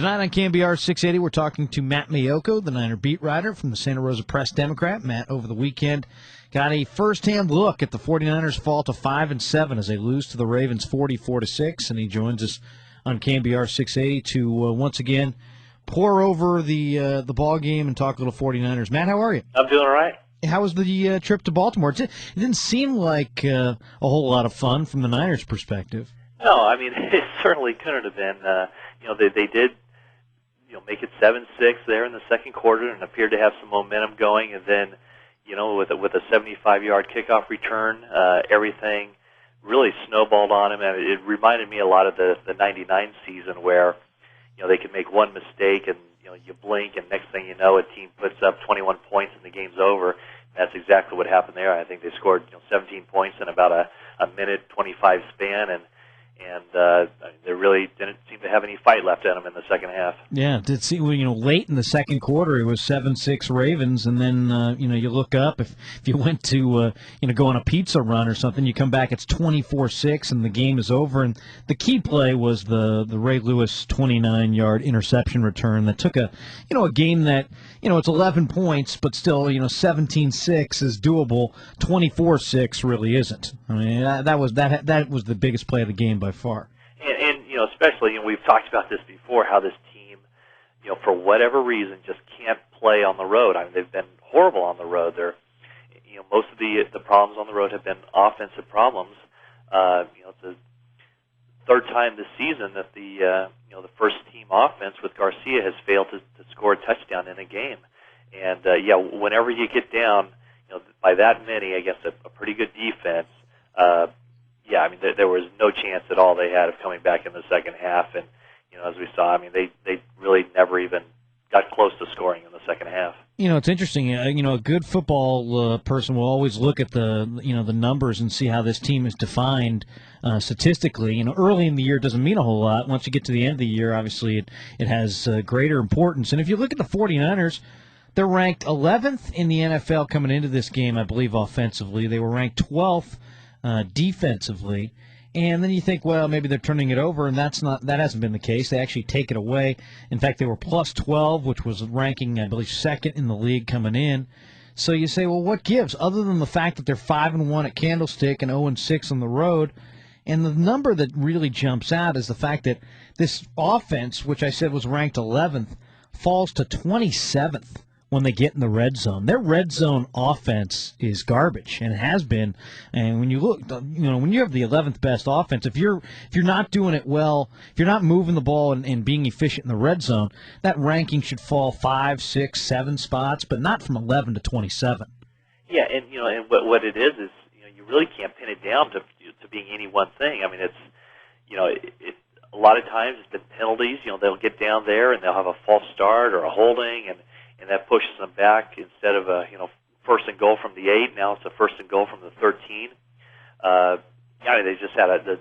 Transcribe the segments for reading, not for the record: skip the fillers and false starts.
Tonight on KNBR 680, we're talking to Matt Maiocco, the Niner beat writer from the Santa Rosa Press-Democrat. Matt, over the weekend, got a first-hand look at the 49ers' fall to 5-7 as they lose to the Ravens 44-6, and he joins us on KNBR 680 to once again pour over the ball game and talk a little 49ers. Matt, how are you? I'm doing all right. How was the trip to Baltimore? It didn't seem like a whole lot of fun from the Niners' perspective. No, I mean, it certainly couldn't have been. They did, make it 7-6 there in the second quarter and appeared to have some momentum going. And then, with a 75-yard kickoff return, everything really snowballed on him. And it reminded me a lot of the 99 season where, they could make one mistake and, you blink and next thing you know, a team puts up 21 points and the game's over. That's exactly what happened there. I think they scored 17 points in about a minute 25 span, and they really didn't seem to have any fight left in them in the second half. Yeah, did see late in the second quarter it was 7-6 Ravens, and then you look up if you went to go on a pizza run or something, you come back it's 24-6 and the game is over. And the key play was the Ray Lewis 29-yard interception return that took a game that it's 11 points, but still 17-6 is doable. 24-6 really isn't. I mean that was the biggest play of the game by far. And especially, we've talked about this before, how this team, for whatever reason, just can't play on the road. I mean, they've been horrible on the road. They're, most of the problems on the road have been offensive problems. It's the third time this season that the first team offense with Garcia has failed to score a touchdown in a game. And whenever you get down, by that many against a pretty good defense. There was no chance at all they had of coming back in the second half, and as we saw, they really never even got close to scoring in the second half. It's interesting. A good football person will always look at the numbers and see how this team is defined statistically. Early in the year doesn't mean a whole lot. Once you get to the end of the year, obviously it has greater importance. And if you look at the 49ers, they're ranked 11th in the NFL coming into this game, I believe, offensively. They were ranked 12th. Defensively, and then you think, well, maybe they're turning it over, and that hasn't been the case. They actually take it away. In fact, they were plus 12, which was ranking, I believe, second in the league coming in. So you say, well, what gives? Other than the fact that they're 5-1 at Candlestick and 0-6 on the road, and the number that really jumps out is the fact that this offense, which I said was ranked 11th, falls to 27th. When they get in the red zone. Their red zone offense is garbage, and it has been. And when you look, when you have the 11th best offense, if you're not doing it well, if you're not moving the ball and being efficient in the red zone, that ranking should fall 5, 6, 7 spots, but not from 11 to 27. Yeah, and and what it is you really can't pin it down to being any one thing. I mean, it's a lot of times it's been penalties. They'll get down there and they'll have a false start or a holding, and that pushes them back. Instead of a first and goal from the 8, now it's a first and goal from the 13. They just had a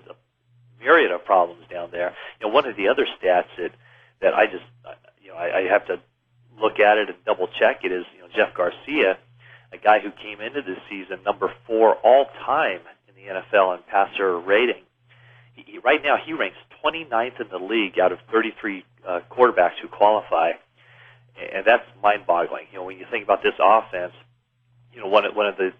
myriad of problems down there. One of the other stats that I have to look at it and double check it is Jeff Garcia, a guy who came into this season number 4 all time in the NFL in passer rating. Right now he ranks 29th in the league out of 33 quarterbacks who qualify. And that's mind-boggling. When you think about this offense, one of the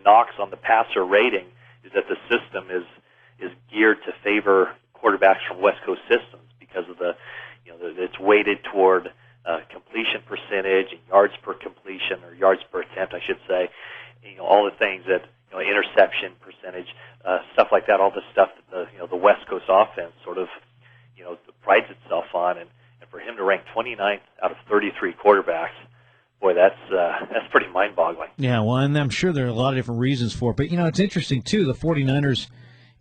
knocks on the passer rating is that the system is geared to favor quarterbacks from West Coast systems because of it's weighted toward completion percentage and yards per completion, or yards per attempt, I should say. All the things that interception percentage, stuff like that. All the stuff that the West Coast offense sort of prides itself on, and for him to rank 29th out of 33 quarterbacks, boy, that's pretty mind-boggling. Yeah, well, and I'm sure there are a lot of different reasons for it. But, it's interesting, too, the 49ers,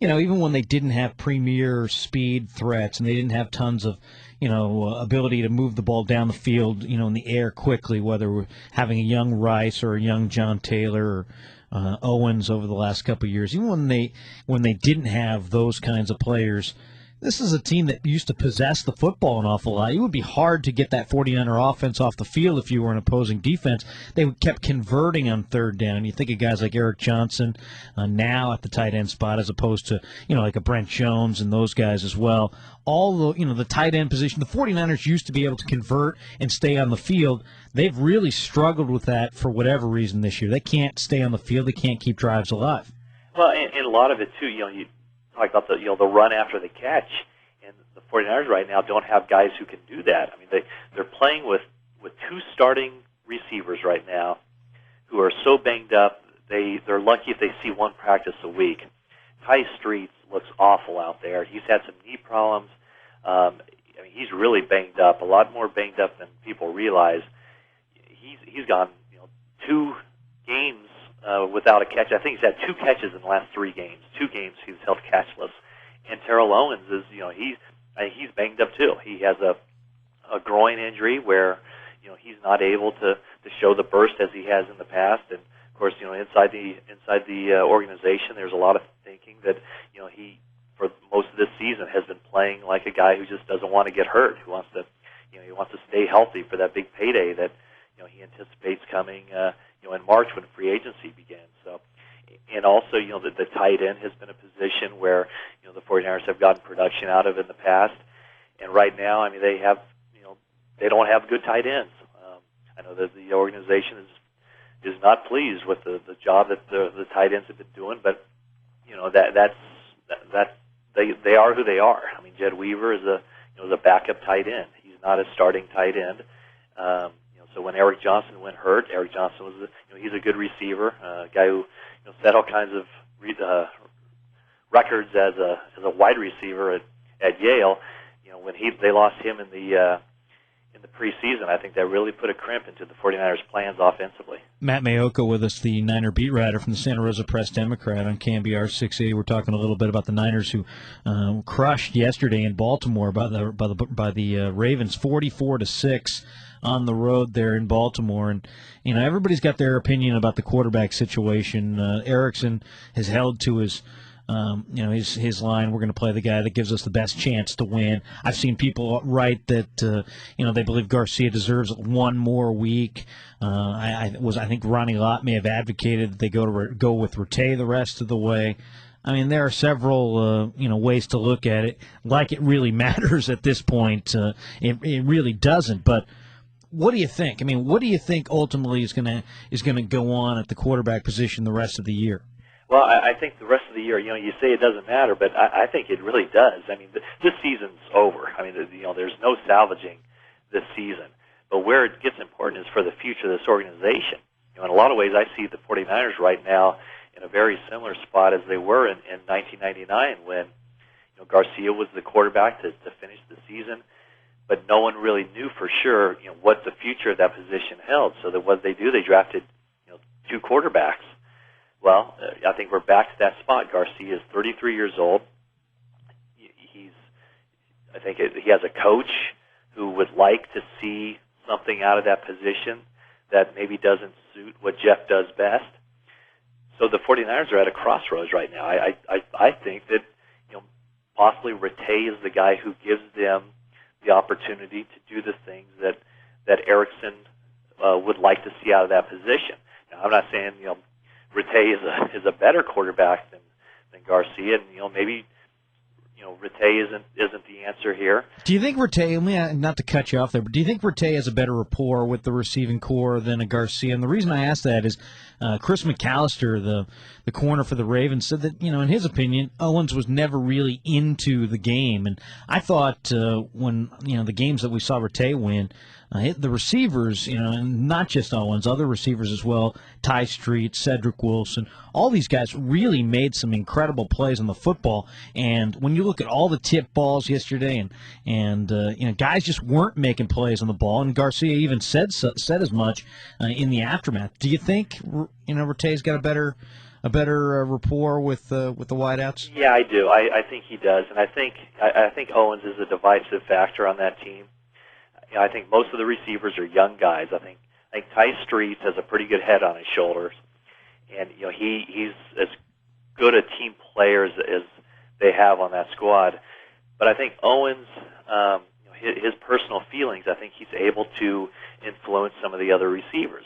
even when they didn't have premier speed threats and they didn't have tons of, ability to move the ball down the field, in the air quickly, whether we're having a young Rice or a young John Taylor or Owens over the last couple of years, even when they didn't have those kinds of players, This is a team that used to possess the football an awful lot. It would be hard to get that 49er offense off the field if you were an opposing defense. They kept converting on third down. You think of guys like Eric Johnson now at the tight end spot as opposed to, like a Brent Jones and those guys as well. All the tight end position, the 49ers used to be able to convert and stay on the field. They've really struggled with that for whatever reason this year. They can't stay on the field. They can't keep drives alive. Well, and a lot of it, too, you talk about the run after the catch, and the 49ers right now don't have guys who can do that. I mean, they're playing with two starting receivers right now who are so banged up, they're lucky if they see one practice a week. Ty Streets looks awful out there. He's had some knee problems. I mean, he's really banged up, a lot more banged up than people realize. He's gone 2 games without a catch. I think he's had 2 catches in the last 3 games. 2 games he's held catchless. And Terrell Owens is, he's banged up too. He has a groin injury where, he's not able to show the burst as he has in the past. And of course, inside the organization, there's a lot of thinking that, he for most of this season has been playing like a guy who just doesn't want to get hurt, who wants to, he wants to stay healthy for that big payday that, he anticipates coming, in March when free agency begins. So, and also, the tight end has been a position where, the 49ers have gotten production out of in the past. And right now, I mean, they have, they don't have good tight ends. I know that the organization is not pleased with the job that the tight ends have been doing, but, they are who they are. I mean, Jed Weaver is a backup tight end. He's not a starting tight end. So when Eric Johnson went hurt, Eric Johnson was he's a good receiver, a guy who set all kinds of records as a wide receiver at Yale. When they lost him in the preseason, I think that really put a crimp into the 49ers' plans offensively. Matt Maiocco with us, the Niner beat writer from the Santa Rosa Press-Democrat on KNBR 680. We're talking a little bit about the Niners who crushed yesterday in Baltimore by the Ravens 44-6 on the road there in Baltimore. And everybody's got their opinion about the quarterback situation. Erickson has held to his line. We're going to play the guy that gives us the best chance to win. I've seen people write that they believe Garcia deserves one more week. I think Ronnie Lott may have advocated that they go with Rattay the rest of the way. I mean, there are several ways to look at it. Like it really matters at this point, it really doesn't. But what do you think? I mean, what do you think ultimately is going to go on at the quarterback position the rest of the year? Well, I think the rest of the year, you say it doesn't matter, but I think it really does. I mean, this season's over. I mean, there's no salvaging this season. But where it gets important is for the future of this organization. In a lot of ways, I see the 49ers right now in a very similar spot as they were in 1999 when Garcia was the quarterback to finish the season, but no one really knew for sure what the future of that position held. So that what they do, they drafted 2 quarterbacks. Well, I think we're back to that spot. Garcia is 33 years old. I think he has a coach who would like to see something out of that position that maybe doesn't suit what Jeff does best. So the 49ers are at a crossroads right now. I think that possibly Rattay is the guy who gives them the opportunity to do the things that Erickson would like to see out of that position. Now, I'm not saying Rattay is a better quarterback than Garcia, and maybe Rattay isn't the answer here. Do you think Rattay, not to cut you off there, but do you think Rattay has a better rapport with the receiving core than a Garcia? And the reason I ask that is Chris McAllister, the corner for the Ravens, said that in his opinion Owens was never really into the game, and I thought when the games that we saw Rattay win. The receivers, and not just Owens, other receivers as well, Ty Street, Cedric Wilson, all these guys really made some incredible plays on the football. And when you look at all the tip balls yesterday, and guys just weren't making plays on the ball, and Garcia even said as much in the aftermath. Do you think Rattay's got a better rapport with the wideouts? Yeah, I do. I think he does, and I think Owens is a divisive factor on that team. I think most of the receivers are young guys. I think Ty Streets has a pretty good head on his shoulders, and he's as good a team player as they have on that squad. But I think Owens, his personal feelings, I think he's able to influence some of the other receivers.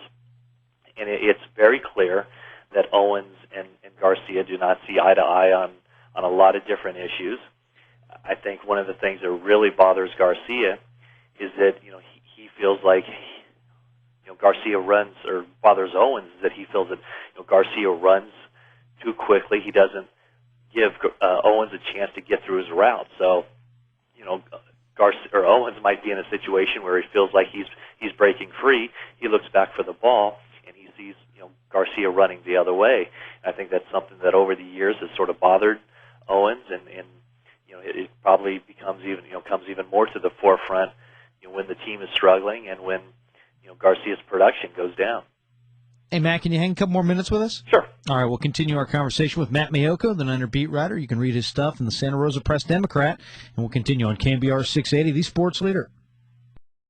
And it's very clear that Owens and Garcia do not see eye to eye on a lot of different issues. I think one of the things that really bothers Garcia is that he feels like Garcia runs, or bothers Owens is that he feels that Garcia runs too quickly. He doesn't give Owens a chance to get through his route. So Garcia or Owens might be in a situation where he feels like he's breaking free. He looks back for the ball and he sees Garcia running the other way. I think that's something that over the years has sort of bothered Owens, and it probably becomes comes even more to the forefront when the team is struggling and when Garcia's production goes down. Hey, Matt, can you hang a couple more minutes with us? Sure. All right, we'll continue our conversation with Matt Maiocco, the Niner beat writer. You can read his stuff in the Santa Rosa Press Democrat, and we'll continue on KNBR 680, the sports leader.